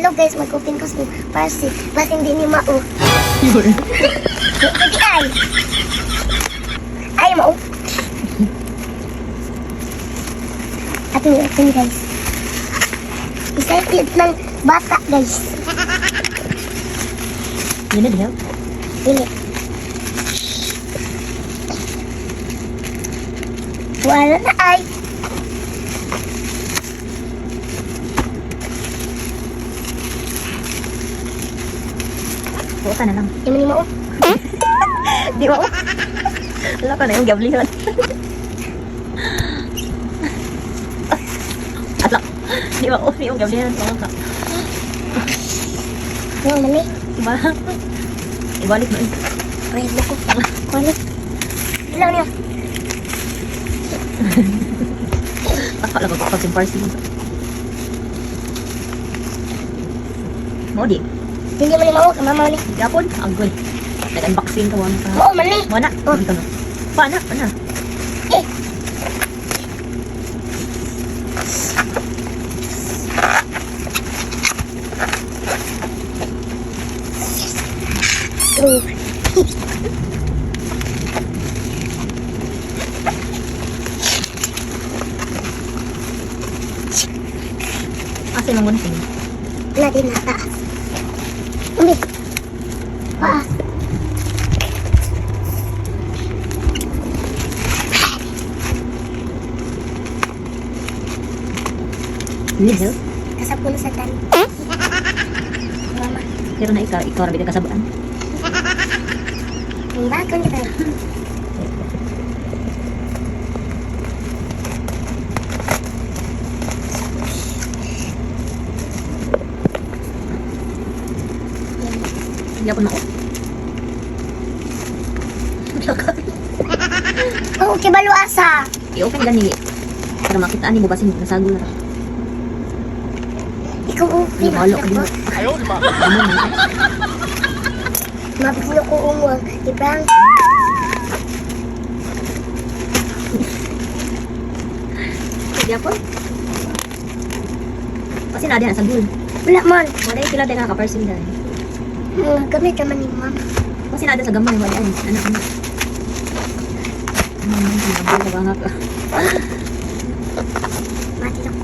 Hello guys, mag-open ko sa parcel. Bas hindi niyo mao. Yun. Pwede ay. Ay, mao. Ato yung open guys. Excited ng bata guys. You need help? Ini. Wala na ay. Oo ka na lang. Di mo ni mao. Di mo. Wala ka na yung gablihan. Atla. Di mo. Di mo gablihan. Oo ka. Yung mani. Diba? Ibalik mo. Ay, buko. Kulit. Ilaw niyo. Akala ko kapag yung parcel. Mo di. Hindi mo ni mao. Kamama ni. Gapon. Agoy. Nag-unboxing ka mo. Mao mani. Mo na. Oh. Dito na. Paano? Paano? Eh. Oh. Asin mo gunting. Wala din na taas. Umbi. Paas. Need help? Kasap ko na sa tan. Mama. Pero na ikaw rabi ka kasabaan. Ang bakon ka. Hindi ako na. Oh, kibalo asa. I-open gani. Para makita ni mo basin nasagol na. Ikaw okay. Halo ka din mo. Mabulo ko umwag. Ibang. Hindi ako. Kasi na din sa gul. Wala man. Wala yung sila din nakaparcel dahil. Gamit naman ni mama. Kasi na din sa gamay. Wala yung anak-anak. Nabula ba nga ka? Mati na ko.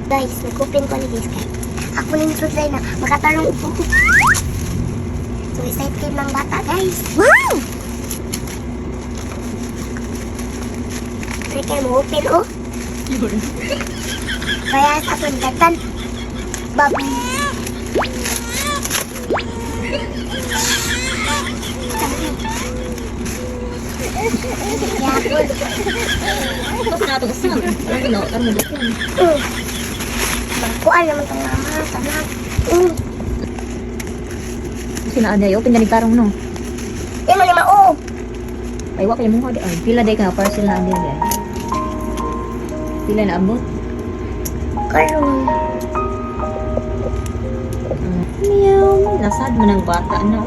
Guys, nag-open ko ni guys guys. Ako na yung try na makatarong upo ko. So excited ng bata guys. Wow! Try kayo mo-open oh. Kaya sa akin gatan. Babi. Yapon. Ito sa nato kasama. Ano ginawa? Karong mag-open. Kuan naman itong mama. Tanak. Kasi na aday. Open ganig tarong no. Yung mga mao. Ay, wak yung mukha di. Ay, pila day ka. Parcel na aday. Pila na abot. Karong. Meow. Nasad mo ng bata na.